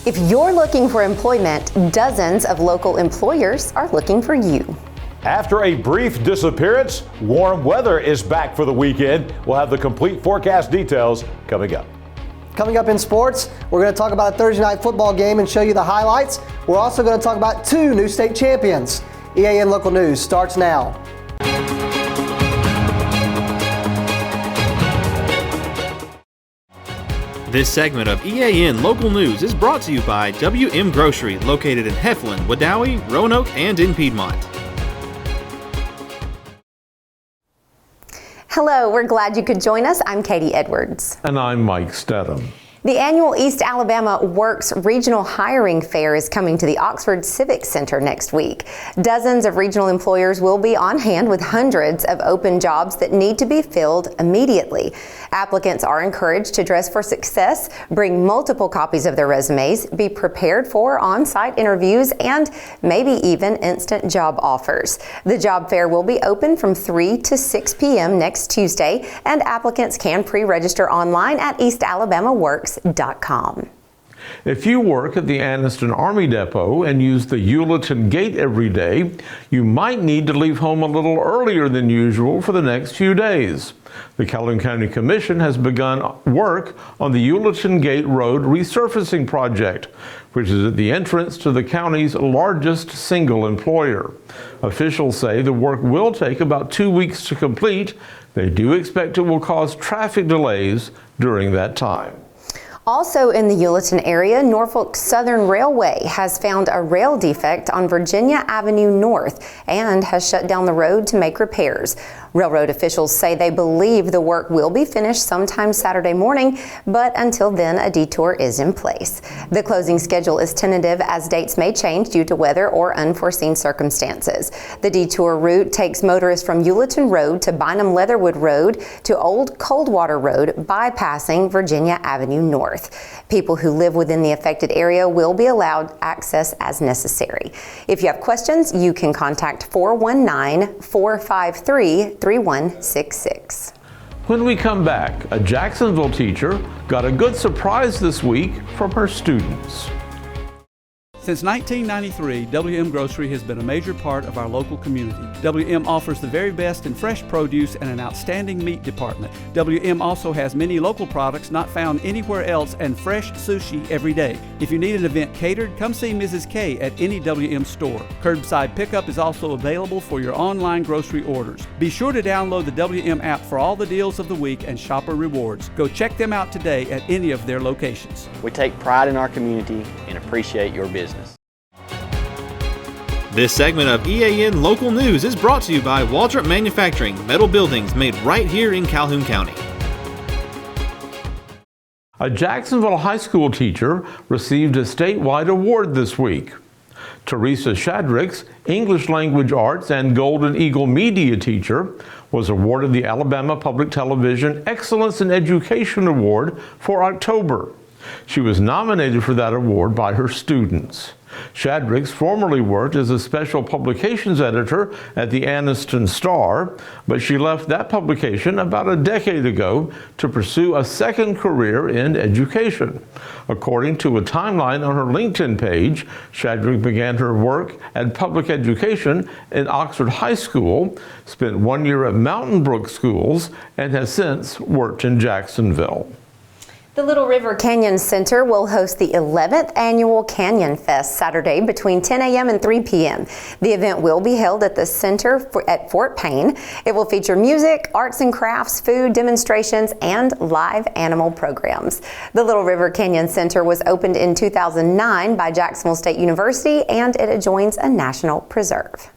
If you're looking for employment, dozens of local employers are looking for you. After a brief disappearance, warm weather is back for the weekend. We'll have the complete forecast details coming up. Coming up in sports, we're going to talk about a Thursday night football game and show you the highlights. We're also going to talk about 2 new state champions. EAN Local News starts now. This segment of EAN Local News is brought to you by WM Grocery, located in Heflin, Wadowee, Roanoke, and in Piedmont. Hello, we're glad you could join us. I'm Katie Edwards. And I'm Mike Stedham. The annual East Alabama Works Regional Hiring Fair is coming to the Oxford Civic Center next week. Dozens of regional employers will be on hand with hundreds of open jobs that need to be filled immediately. Applicants are encouraged to dress for success, bring multiple copies of their resumes, be prepared for on-site interviews, and maybe even instant job offers. The job fair will be open from 3 to 6 p.m. next Tuesday, and applicants can pre-register online at eastalabamaworks.com. If you work at the Anniston Army Depot and use the Hewletton Gate every day, you might need to leave home a little earlier than usual for the next few days. The Calhoun County Commission has begun work on the Hewletton Gate Road resurfacing project, which is at the entrance to the county's largest single employer. Officials say the work will take about 2 weeks to complete. They do expect it will cause traffic delays during that time. Also in the Hewletton area, Norfolk Southern Railway has found a rail defect on Virginia Avenue North and has shut down the road to make repairs. Railroad officials say they believe the work will be finished sometime Saturday morning, but until then, a detour is in place. The closing schedule is tentative as dates may change due to weather or unforeseen circumstances. The detour route takes motorists from Hewletton Road to Bynum Leatherwood Road to Old Coldwater Road, bypassing Virginia Avenue North. People who live within the affected area will be allowed access as necessary. If you have questions, you can contact 419-453-3166. When we come back, a Jacksonville teacher got a good surprise this week from her students. Since 1993, WM Grocery has been a major part of our local community. WM offers the very best in fresh produce and an outstanding meat department. WM also has many local products not found anywhere else and fresh sushi every day. If you need an event catered, come see Mrs. K at any WM store. Curbside pickup is also available for your online grocery orders. Be sure to download the WM app for all the deals of the week and shopper rewards. Go check them out today at any of their locations. We take pride in our community and appreciate your business. This segment of EAN Local News is brought to you by Waldrop Manufacturing, metal buildings made right here in Calhoun County. A Jacksonville high school teacher received a statewide award this week. Teresa Shadrick's English Language Arts and Golden Eagle Media teacher was awarded the Alabama Public Television Excellence in Education Award for October. She was nominated for that award by her students. Shadricks formerly worked as a special publications editor at the Anniston Star, but she left that publication about a decade ago to pursue a second career in education. According to a timeline on her LinkedIn page, Shadrick began her work at public education in Oxford High School, spent 1 year at Mountain Brook Schools, and has since worked in Jacksonville. The Little River Canyon Center will host the 11th annual Canyon Fest Saturday between 10 a.m. and 3 p.m. The event will be held at the center at Fort Payne. It will feature music, arts and crafts, food demonstrations, and live animal programs. The Little River Canyon Center was opened in 2009 by Jacksonville State University, and it adjoins a national preserve.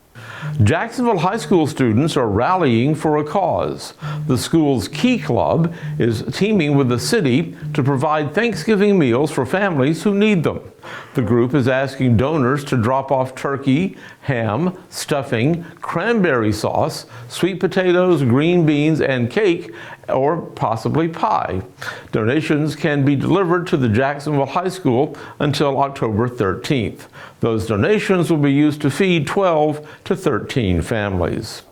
Jacksonville High School students are rallying for a cause. The school's Key Club is teaming with the city to provide Thanksgiving meals for families who need them. The group is asking donors to drop off turkey, ham, stuffing, cranberry sauce, sweet potatoes, green beans, and cake, or possibly pie. Donations can be delivered to the Jacksonville High School until October 13th. Those donations will be used to feed 12 to 13 families.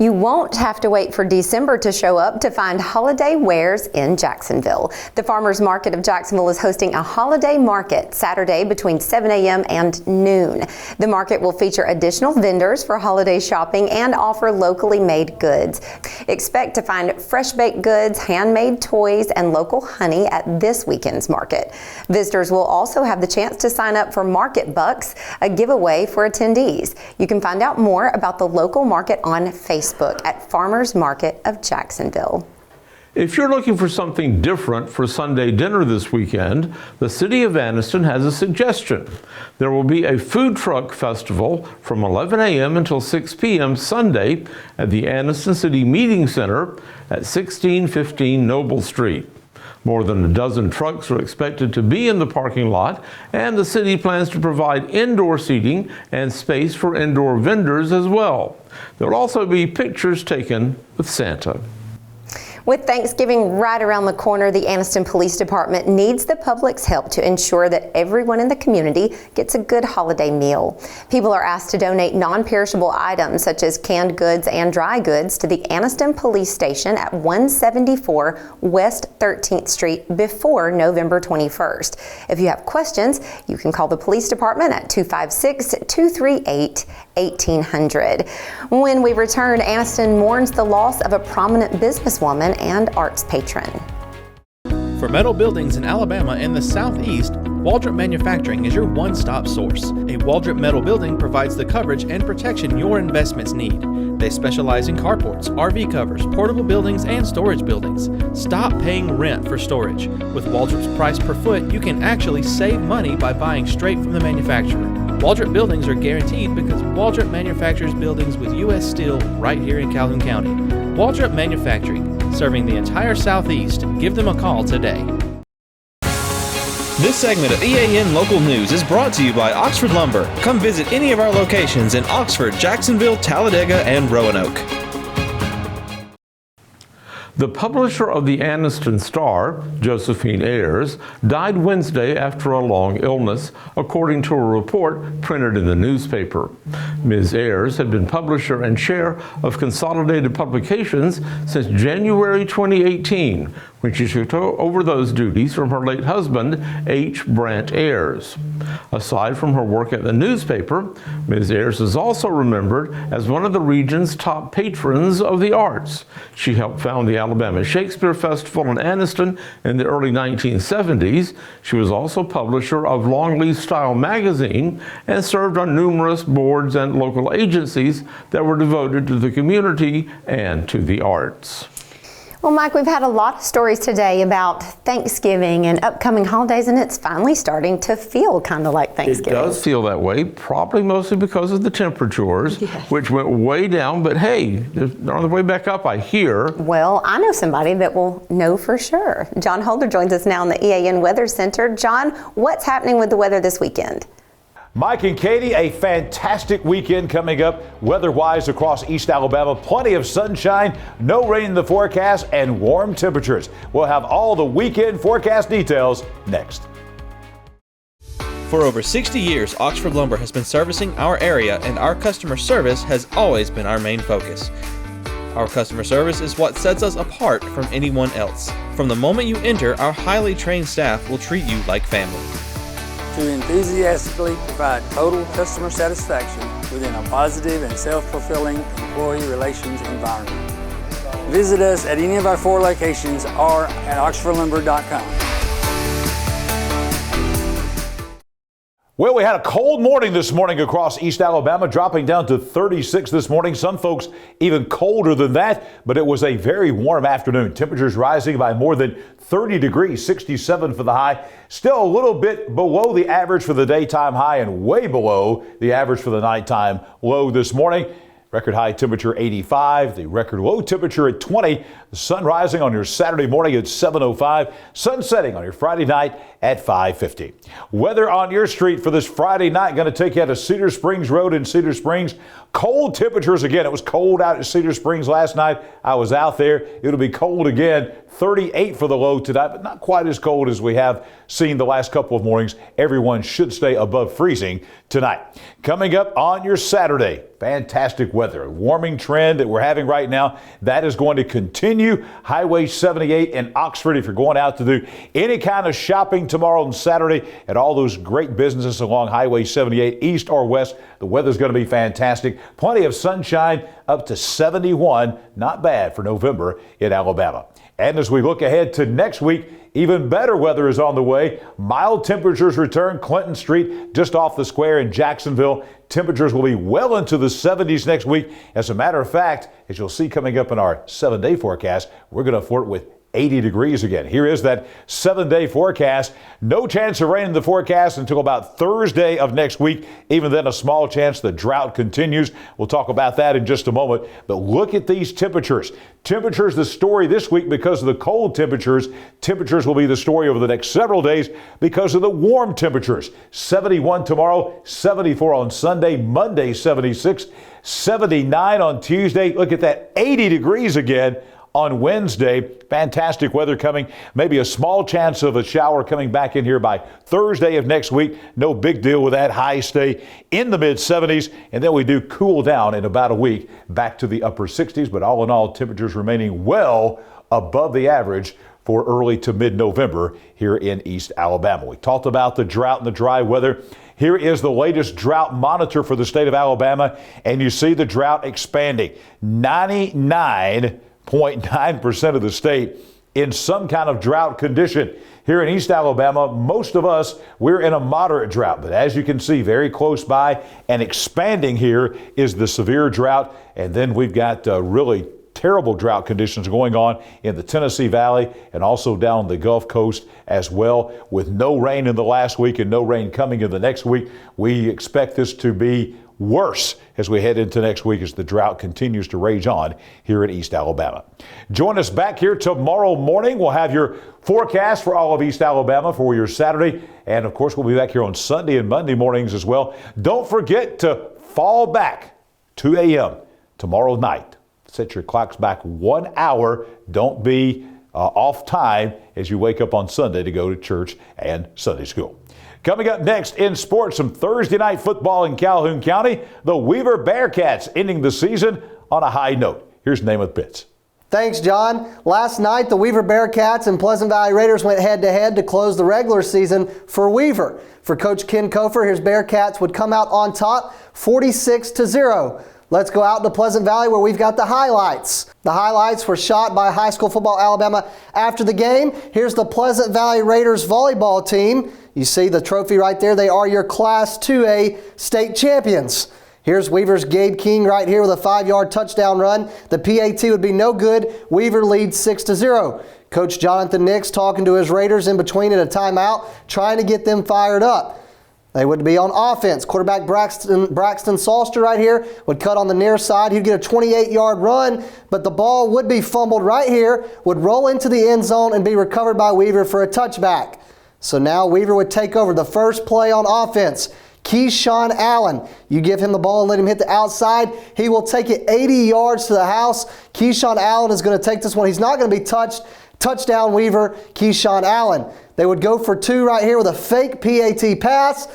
You won't have to wait for December to show up to find holiday wares in Jacksonville. The Farmers Market of Jacksonville is hosting a holiday market Saturday between 7 a.m. and noon. The market will feature additional vendors for holiday shopping and offer locally made goods. Expect to find fresh baked goods, handmade toys, and local honey at this weekend's market. Visitors will also have the chance to sign up for Market Bucks, a giveaway for attendees. You can find out more about the local market on Facebook at Farmers Market of Jacksonville. If you're looking for something different for Sunday dinner this weekend, the City of Anniston has a suggestion. There will be a food truck festival from 11 a.m. until 6 p.m. Sunday at the Anniston City Meeting Center at 1615 Noble Street. More than a dozen trucks are expected to be in the parking lot, and the city plans to provide indoor seating and space for indoor vendors as well. There will also be pictures taken with Santa. With Thanksgiving right around the corner, the Anniston Police Department needs the public's help to ensure that everyone in the community gets a good holiday meal. People are asked to donate non-perishable items such as canned goods and dry goods to the Anniston Police Station at 174 West 13th Street before November 21st. If you have questions, you can call the police department at 256-238-1800. When we return, Anniston mourns the loss of a prominent businesswoman and arts patron. For metal buildings in Alabama and the Southeast, Waldrop Manufacturing is your one-stop source. A Waldrop metal building provides the coverage and protection your investments need. They specialize in carports, RV covers, portable buildings, and storage buildings. Stop paying rent for storage. With Waldrop's price per foot, you can actually save money by buying straight from the manufacturer. Waldrop buildings are guaranteed because Waldrop manufactures buildings with U.S. Steel right here in Calhoun County. Waldrop Manufacturing, serving the entire Southeast. Give them a call today. This segment of EAN Local News is brought to you by Oxford Lumber. Come visit any of our locations in Oxford, Jacksonville, Talladega, and Roanoke. The publisher of the Anniston Star, Josephine Ayers, died Wednesday after a long illness, according to a report printed in the newspaper. Ms. Ayers had been publisher and chair of Consolidated Publications since January 2018, when she took over those duties from her late husband, H. Brant Ayers. Aside from her work at the newspaper, Ms. Ayers is also remembered as one of the region's top patrons of the arts. She helped found the Alabama Shakespeare Festival in Anniston in the early 1970s. She was also publisher of Longleaf Style magazine and served on numerous boards and local agencies that were devoted to the community and to the arts. Well, Mike, we've had a lot of stories today about Thanksgiving and upcoming holidays, and it's finally starting to feel kind of like Thanksgiving. It does feel that way, probably mostly because of the temperatures, which went way down, but hey, they're on the way back up, I hear. Well, I know somebody that will know for sure. John Holder joins us now in the EAN Weather Center. John, what's happening with the weather this weekend? Mike and Katie, a fantastic weekend coming up weather-wise across East Alabama. Plenty of sunshine, no rain in the forecast, and warm temperatures. We'll have all the weekend forecast details next. For over 60 years, Oxford Lumber has been servicing our area, and our customer service has always been our main focus. Our customer service is what sets us apart from anyone else. From the moment you enter, our highly trained staff will treat you like family. To enthusiastically provide total customer satisfaction within a positive and self-fulfilling employee relations environment. Visit us at any of our 4 locations or at oxfordlumber.com. Well, we had a cold morning this morning across East Alabama, dropping down to 36 this morning. Some folks even colder than that, but it was a very warm afternoon. Temperatures rising by more than 30 degrees, 67 for the high. Still a little bit below the average for the daytime high and way below the average for the nighttime low this morning. Record high temperature 85, the record low temperature at 20. The sun rising on your Saturday morning at 7:05. Sun setting on your Friday night at 5:50. Weather on your street for this Friday night going to take you out to Cedar Springs Road in Cedar Springs. Cold temperatures again. It was cold out at Cedar Springs last night. I was out there. It'll be cold again. 38 for the low tonight, but not quite as cold as we have seen the last couple of mornings. Everyone should stay above freezing tonight. Coming up on your Saturday, fantastic weather. Warming trend that we're having right now, that is going to continue. Highway 78 in Oxford, if you're going out to do any kind of shopping tomorrow and Saturday at all those great businesses along Highway 78, east or west, the weather's going to be fantastic. Plenty of sunshine, up to 71. Not bad for November in Alabama. And as we look ahead to next week, even better weather is on the way. Mild temperatures return. Clinton Street, just off the square in Jacksonville. Temperatures will be well into the 70s next week. As a matter of fact, as you'll see coming up in our 7-day forecast, we're going to flirt with 80 degrees again. Here is that 7-day forecast. No chance of rain in the forecast until about Thursday of next week. Even then, a small chance the drought continues. We'll talk about that in just a moment. But look at these temperatures. Temperatures, the story this week because of the cold temperatures. Temperatures will be the story over the next several days because of the warm temperatures. 71 tomorrow, 74 on Sunday, Monday 76, 79 on Tuesday. Look at that, 80 degrees again on Wednesday. Fantastic weather coming. Maybe a small chance of a shower coming back in here by Thursday of next week. No big deal with that. Highs stay in the mid-70s, and then we do cool down in about a week back to the upper 60s. But all in all, temperatures remaining well above the average for early to mid-November here in East Alabama. We talked about the drought and the dry weather. Here is the latest drought monitor for the state of Alabama, and you see the drought expanding. 99.9% of the state in some kind of drought condition. Here in East Alabama, most of us, we're in a moderate drought. But as you can see, very close by and expanding here is the severe drought. And then we've got really terrible drought conditions going on in the Tennessee Valley and also down the Gulf Coast as well. With no rain in the last week and no rain coming in the next week, we expect this to be worse as we head into next week as the drought continues to rage on here in East Alabama. Join us back here tomorrow morning. We'll have your forecast for all of East Alabama for your Saturday. And of course, we'll be back here on Sunday and Monday mornings as well. Don't forget to fall back 2 a.m. tomorrow night. Set your clocks back 1 hour. Don't be off time as you wake up on Sunday to go to church and Sunday school. Coming up next in sports, some Thursday night football in Calhoun County. The Weaver Bearcats ending the season on a high note. Here's Namath Pitts. Thanks, John. Last night, the Weaver Bearcats and Pleasant Valley Raiders went head-to-head to close the regular season for Weaver. For Coach Ken Kofer, his Bearcats would come out on top 46-0. Let's go out to Pleasant Valley where we've got the highlights. The highlights were shot by High School Football Alabama after the game. Here's the Pleasant Valley Raiders volleyball team. You see the trophy right there. They are your Class 2A state champions. Here's Weaver's Gabe King right here with a 5-yard touchdown run. The PAT would be no good. Weaver leads 6-0. Coach Jonathan Nix talking to his Raiders in between at a timeout, trying to get them fired up. They would be on offense. Quarterback Braxton Salster right here would cut on the near side. He'd get a 28-yard run, but the ball would be fumbled right here, would roll into the end zone and be recovered by Weaver for a touchback. So now Weaver would take over the first play on offense. Keyshawn Allen, you give him the ball and let him hit the outside. He will take it 80 yards to the house. Keyshawn Allen is going to take this one. He's not going to be touched. Touchdown Weaver, Keyshawn Allen. They would go for 2 right here with a fake PAT pass.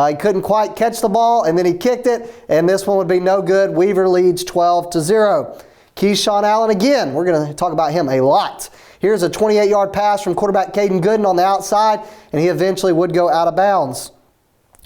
He couldn't quite catch the ball, and then he kicked it, and this one would be no good. Weaver leads 12-0. Keyshawn Allen again. We're going to talk about him a lot. Here's a 28-yard pass from quarterback Caden Gooden on the outside, and he eventually would go out of bounds.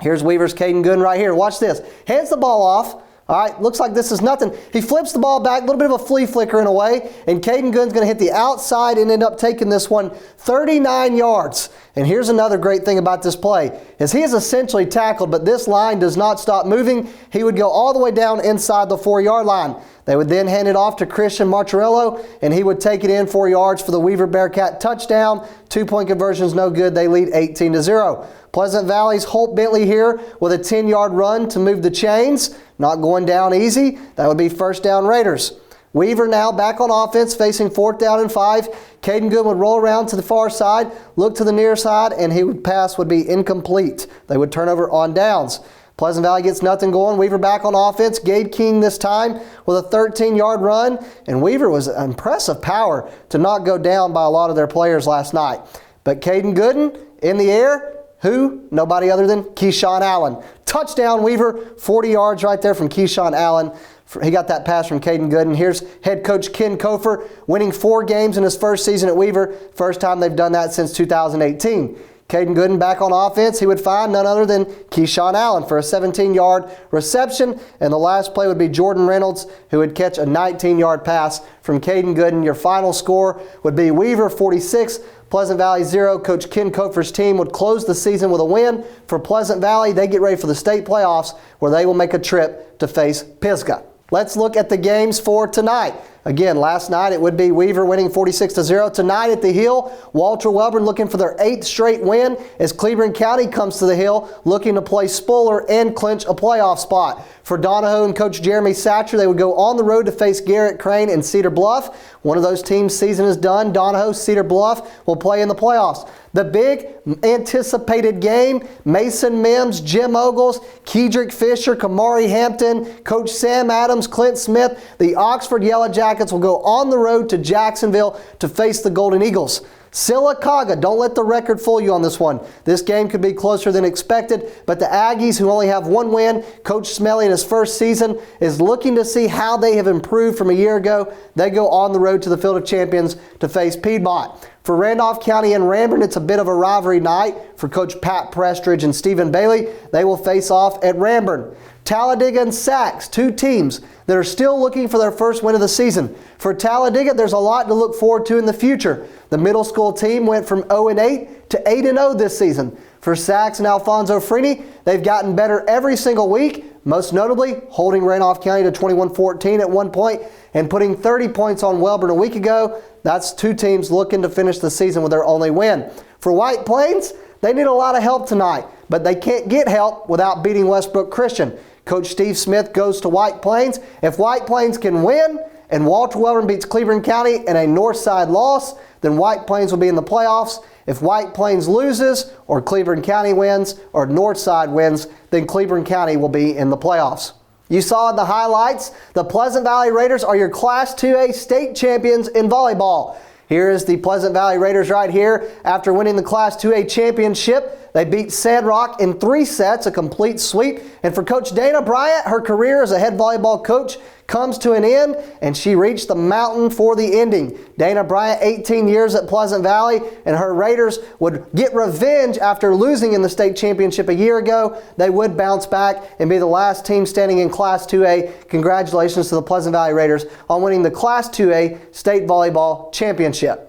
Here's Weaver's Caden Gooden right here. Watch this. Hands the ball off. All right, looks like this is nothing. He flips the ball back, a little bit of a flea flicker in a way, and Caden Gooden's going to hit the outside and end up taking this one 39 yards. And here's another great thing about this play, is he is essentially tackled, but this line does not stop moving. He would go all the way down inside the 4-yard line. They would then hand it off to Christian Martorello, and he would take it in 4 yards for the Weaver Bearcat touchdown. 2-point conversion is no good. They lead 18-0. Pleasant Valley's Holt Bentley here with a 10-yard run to move the chains. Not going down easy. That would be first down Raiders. Weaver now back on offense, facing 4th down and 5. Caden Good would roll around to the far side, look to the near side, and he would pass would be incomplete. They would turn over on downs. Pleasant Valley gets nothing going. Weaver back on offense. Gabe King this time with a 13-yard run. And Weaver was impressive power to not go down by a lot of their players last night. But Caden Gooden in the air. Who? Nobody other than Keyshawn Allen. Touchdown, Weaver. 40 yards right there from Keyshawn Allen. He got that pass from Caden Gooden. Here's head coach Ken Kofer winning 4 games in his first season at Weaver. First time they've done that since 2018. Caden Gooden back on offense. He would find none other than Keyshawn Allen for a 17-yard reception. And the last play would be Jordan Reynolds, who would catch a 19-yard pass from Caden Gooden. Your final score would be Weaver 46, Pleasant Valley 0. Coach Ken Kofer's team would close the season with a win. For Pleasant Valley, they get ready for the state playoffs, where they will make a trip to face Pisgah. Let's look at the games for tonight. Again, last night it would be Weaver winning 46-0. Tonight at the Hill, Walter Wellborn looking for their 8th straight win as Cleveland County comes to the Hill looking to play Spuller and clinch a playoff spot. For Donahoe and Coach Jeremy Satcher, they would go on the road to face Garrett Crane and Cedar Bluff. One of those teams' season is done. Donahoe, Cedar Bluff will play in the playoffs. The big anticipated game, Mason Mims, Jim Ogles, Kedrick Fisher, Kamari Hampton, Coach Sam Adams, Clint Smith. The Oxford Yellow Jackets will go on the road to Jacksonville to face the Golden Eagles. Sylacauga, don't let the record fool you on this one. This game could be closer than expected, but the Aggies, who only have 1 win, Coach Smelly in his first season, is looking to see how they have improved from a year ago. They go on the road to the Field of Champions to face Piedmont. For Randolph County and Ranburne, it's a bit of a rivalry night. For Coach Pat Prestridge and Stephen Bailey, they will face off at Ranburne. Talladega and Sacs, 2 teams that are still looking for their first win of the season. For Talladega, there's a lot to look forward to in the future. The middle school team went from 0-8 to 8-0 this season. For Sacs and Alfonso Freeney, they've gotten better every single week, most notably holding Randolph County to 21-14 at one point and putting 30 points on Wellborn a week ago. That's 2 teams looking to finish the season with their only win. For White Plains, they need a lot of help tonight, but they can't get help without beating Westbrook Christian. Coach Steve Smith goes to White Plains. If White Plains can win and Walter Wellborn beats Cleveland County in a north side loss, then White Plains will be in the playoffs. If White Plains loses or Cleveland County wins or north side wins, then Cleveland County will be in the playoffs. You saw in the highlights, the Pleasant Valley Raiders are your Class 2A state champions in volleyball. Here is the Pleasant Valley Raiders right here. After winning the Class 2A championship, they beat Sandrock in 3 sets, a complete sweep. And for Coach Dana Bryant, her career as a head volleyball coach comes to an end, and she reached the mountain for the ending. Dana Bryant, 18 years at Pleasant Valley, and her Raiders would get revenge after losing in the state championship a year ago. They would bounce back and be the last team standing in Class 2A. Congratulations to the Pleasant Valley Raiders on winning the Class 2A state volleyball championship.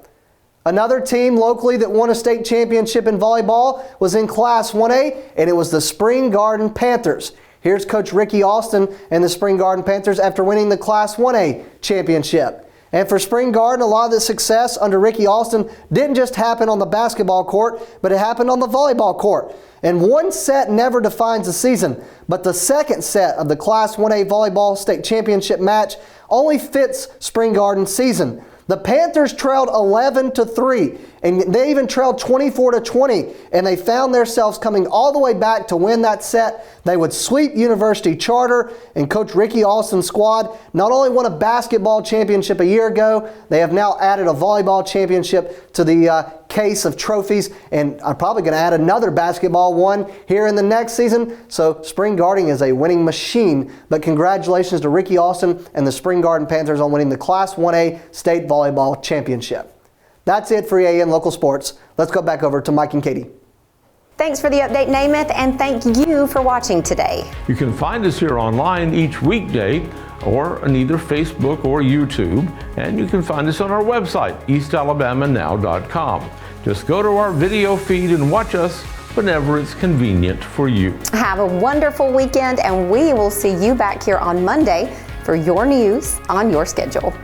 Another team locally that won a state championship in volleyball was in Class 1A, and it was the Spring Garden Panthers. Here's Coach Ricky Austin and the Spring Garden Panthers after winning the Class 1A championship. And for Spring Garden, a lot of the success under Ricky Austin didn't just happen on the basketball court, but it happened on the volleyball court. And one set never defines a season, but the second set of the Class 1A volleyball state championship match only fits Spring Garden's season. The Panthers trailed 11-3, and they even trailed 24-20, and they found themselves coming all the way back to win that set. They would sweep University Charter, and Coach Ricky Austin's squad not only won a basketball championship a year ago, they have now added a volleyball championship to the case of trophies, and are probably going to add another basketball one here in the next season. So Spring Garden is a winning machine, but congratulations to Ricky Austin and the Spring Garden Panthers on winning the Class 1A state volleyball championship. That's it for EAN Local Sports. Let's go back over to Mike and Katie. Thanks for the update, Namath, and thank you for watching today. You can find us here online each weekday or on either Facebook or YouTube, and you can find us on our website, eastalabamanow.com. Just go to our video feed and watch us whenever it's convenient for you. Have a wonderful weekend, and we will see you back here on Monday for your news on your schedule.